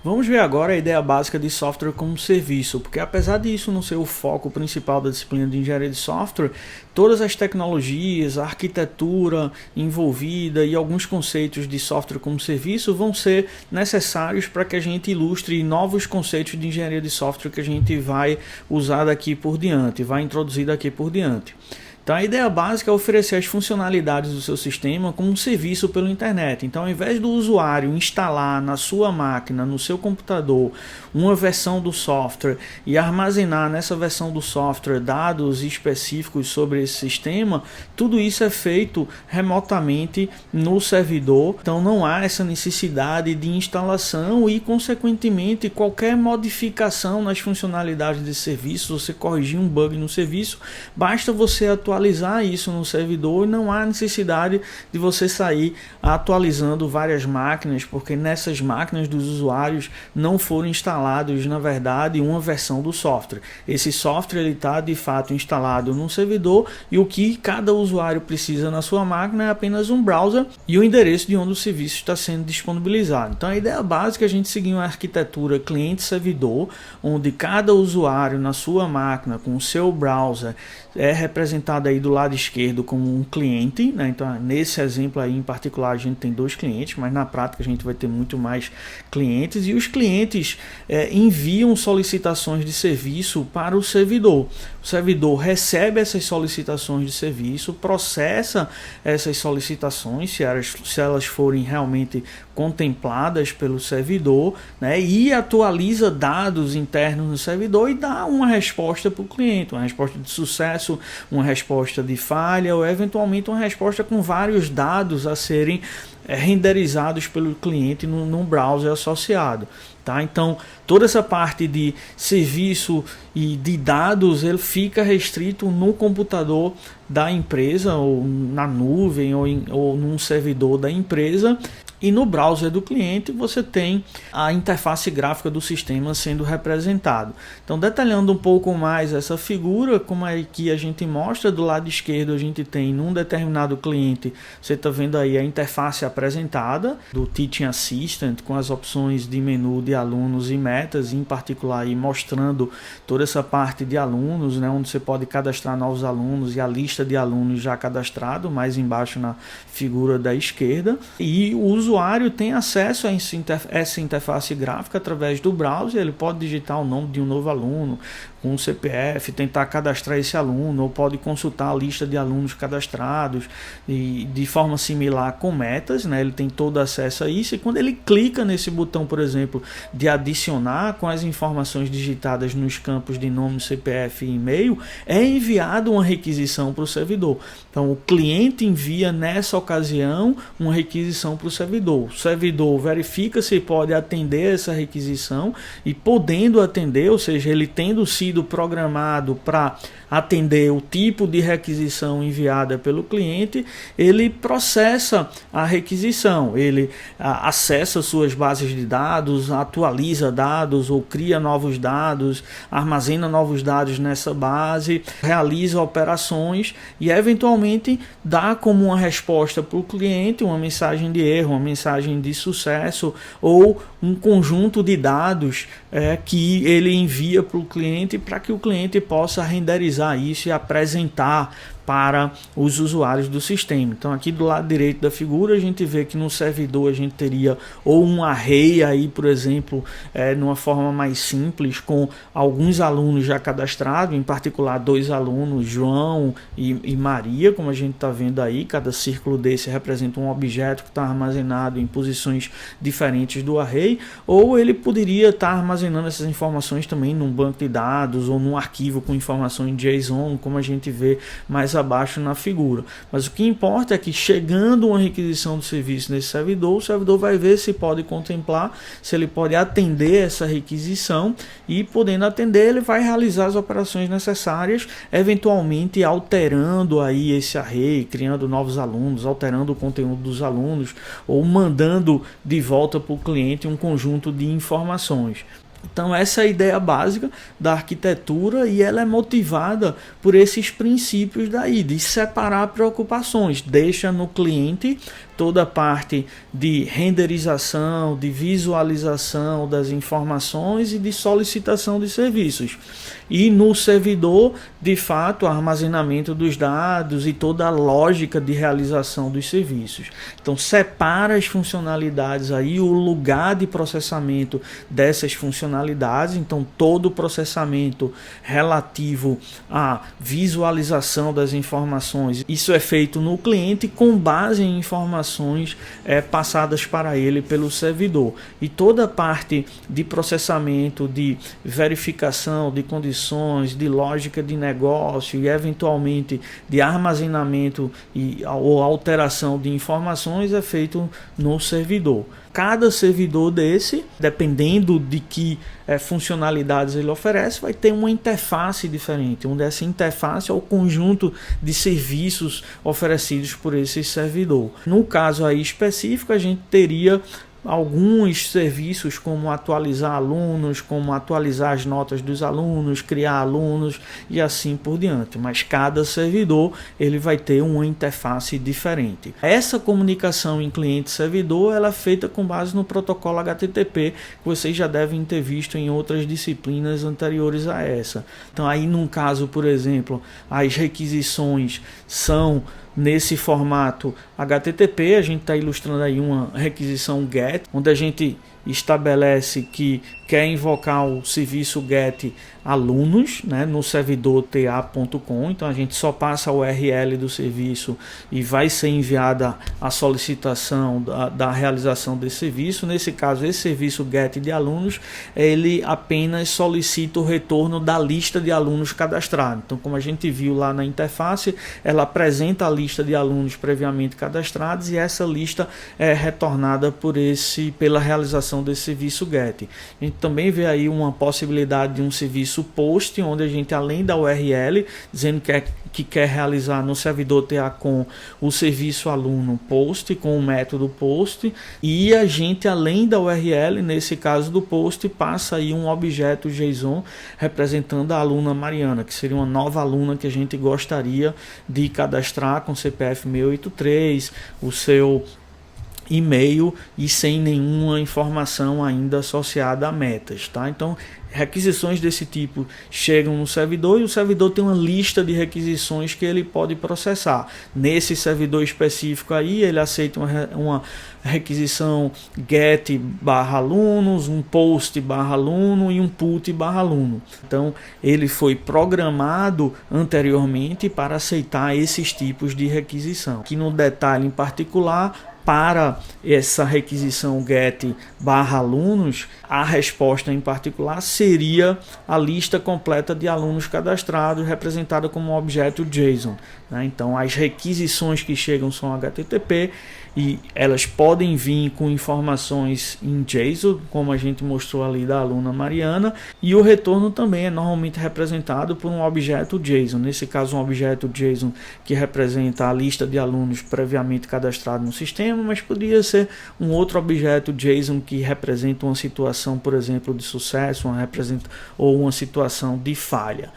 Vamos ver agora a ideia básica de software como serviço, porque apesar disso não ser o foco principal da disciplina de engenharia de software, todas as tecnologias, a arquitetura envolvida e alguns conceitos de software como serviço vão ser necessários para que a gente ilustre novos conceitos de engenharia de software que a gente vai usar daqui por diante, vai introduzir daqui por diante. Então a ideia básica é oferecer as funcionalidades do seu sistema como um serviço pela internet. Então ao invés do usuário instalar na sua máquina, no seu computador, uma versão do software e armazenar nessa versão do software dados específicos sobre esse sistema, tudo isso é feito remotamente no servidor. Então não há essa necessidade de instalação e consequentemente qualquer modificação nas funcionalidades desse serviço, você corrigir um bug no serviço, basta você atualizar isso no servidor e não há necessidade de você sair atualizando várias máquinas, porque nessas máquinas dos usuários não foram instalados, na verdade, uma versão do software. Esse software está de fato instalado no servidor e o que cada usuário precisa na sua máquina é apenas um browser e o endereço de onde o serviço está sendo disponibilizado. Então a ideia básica é a gente seguir uma arquitetura cliente-servidor, onde cada usuário na sua máquina com o seu browser é representado aí do lado esquerdo como um cliente, né? Então nesse exemplo aí em particular a gente tem dois clientes, mas na prática a gente vai ter muito mais clientes e os clientes enviam solicitações de serviço para o servidor. O servidor recebe essas solicitações de serviço, processa essas solicitações se elas forem realmente contempladas pelo servidor, né? E atualiza dados internos no servidor e dá uma resposta para o cliente, uma resposta de sucesso, uma resposta de falha ou eventualmente uma resposta com vários dados a serem renderizados pelo cliente num browser associado. Tá? Então toda essa parte de serviço e de dados ele fica restrito no computador da empresa ou na nuvem ou num servidor da empresa. E no browser do cliente você tem a interface gráfica do sistema sendo representado. Então detalhando um pouco mais essa figura, como é que a gente mostra, do lado esquerdo a gente tem num determinado cliente, você está vendo aí a interface apresentada do Teaching Assistant com as opções de menu de alunos e metas, em particular aí mostrando toda essa parte de alunos, né, onde você pode cadastrar novos alunos e a lista de alunos já cadastrado, mais embaixo na figura da esquerda, e o usuário tem acesso a essa interface gráfica através do browser. Ele pode digitar o nome de um novo aluno com o CPF, tentar cadastrar esse aluno, ou pode consultar a lista de alunos cadastrados e de forma similar com metas, né? Ele tem todo acesso a isso e quando ele clica nesse botão, por exemplo, de adicionar com as informações digitadas nos campos de nome, CPF e e-mail, é enviado uma requisição para o servidor. Então o cliente envia nessa ocasião uma requisição para o servidor. O servidor verifica se pode atender essa requisição e podendo atender, ou seja, ele tendo sido programado para atender o tipo de requisição enviada pelo cliente, ele processa a requisição, ele acessa suas bases de dados, atualiza dados ou cria novos dados, armazena novos dados nessa base, realiza operações e eventualmente dá como uma resposta para o cliente uma mensagem de erro, uma mensagem de sucesso ou um conjunto de dados que ele envia para o cliente para que o cliente possa renderizar isso e apresentar para os usuários do sistema. Então aqui do lado direito da figura a gente vê que no servidor a gente teria ou um array aí, por exemplo, numa forma mais simples, com alguns alunos já cadastrados, em particular 2 alunos, João e Maria, como a gente está vendo aí. Cada círculo desse representa um objeto que está armazenado em posições diferentes do array, ou ele poderia estar armazenando essas informações também num banco de dados ou num arquivo com informações em JSON, como a gente vê mais abaixo na figura. Mas o que importa é que chegando uma requisição do serviço nesse servidor, o servidor vai ver se pode contemplar, se ele pode atender essa requisição e podendo atender, ele vai realizar as operações necessárias, eventualmente alterando aí esse array, criando novos alunos, alterando o conteúdo dos alunos ou mandando de volta para o cliente um conjunto de informações. Então essa é a ideia básica da arquitetura e ela é motivada por esses princípios daí, de separar preocupações, deixa no cliente toda a parte de renderização, de visualização das informações e de solicitação de serviços. E no servidor, de fato, o armazenamento dos dados e toda a lógica de realização dos serviços. Então, separa as funcionalidades aí, o lugar de processamento dessas funcionalidades. Então, todo o processamento relativo à visualização das informações, isso é feito no cliente com base em informações passadas para ele pelo servidor. E toda a parte de processamento, de verificação de condições, de lógica de negócio e eventualmente de armazenamento ou alteração de informações é feito no servidor. Cada servidor desse, dependendo de que funcionalidades ele oferece, vai ter uma interface diferente, onde essa interface é o conjunto de serviços oferecidos por esse servidor. No caso aí específico, a gente teria alguns serviços como atualizar alunos, como atualizar as notas dos alunos, criar alunos e assim por diante, mas cada servidor ele vai ter uma interface diferente. Essa comunicação em cliente-servidor ela é feita com base no protocolo HTTP, que vocês já devem ter visto em outras disciplinas anteriores a essa. Então aí num caso, por exemplo, as requisições são nesse formato HTTP, a gente está ilustrando aí uma requisição GET, onde a gente estabelece que quer invocar o serviço GET alunos, né, no servidor ta.com. Então a gente só passa a URL do serviço e vai ser enviada a solicitação da realização desse serviço. Nesse caso, esse serviço GET de alunos, ele apenas solicita o retorno da lista de alunos cadastrados. Então, como a gente viu lá na interface, ela apresenta a lista de alunos previamente cadastrados e essa lista é retornada pela realização desse serviço GET. A gente também vê aí uma possibilidade de um serviço POST, onde a gente, além da URL, dizendo que quer realizar no servidor TA com o serviço aluno POST, com o método POST, e a gente, além da URL, nesse caso do POST, passa aí um objeto JSON representando a aluna Mariana, que seria uma nova aluna que a gente gostaria de cadastrar com CPF 683, o seu e-mail e sem nenhuma informação ainda associada a metas, tá? Então, requisições desse tipo chegam no servidor e o servidor tem uma lista de requisições que ele pode processar. Nesse servidor específico aí, ele aceita uma requisição get/alunos, um post/aluno e um put/aluno. Então, ele foi programado anteriormente para aceitar esses tipos de requisição. Aqui no detalhe em particular, para essa requisição get/alunos, a resposta em particular seria a lista completa de alunos cadastrados, representada como um objeto JSON, né? Então, as requisições que chegam são HTTP e elas podem vir com informações em JSON, como a gente mostrou ali da aluna Mariana, e o retorno também é normalmente representado por um objeto JSON. Nesse caso, um objeto JSON que representa a lista de alunos previamente cadastrados no sistema, mas poderia ser um outro objeto JSON que representa uma situação, por exemplo, de sucesso, ou uma situação de falha.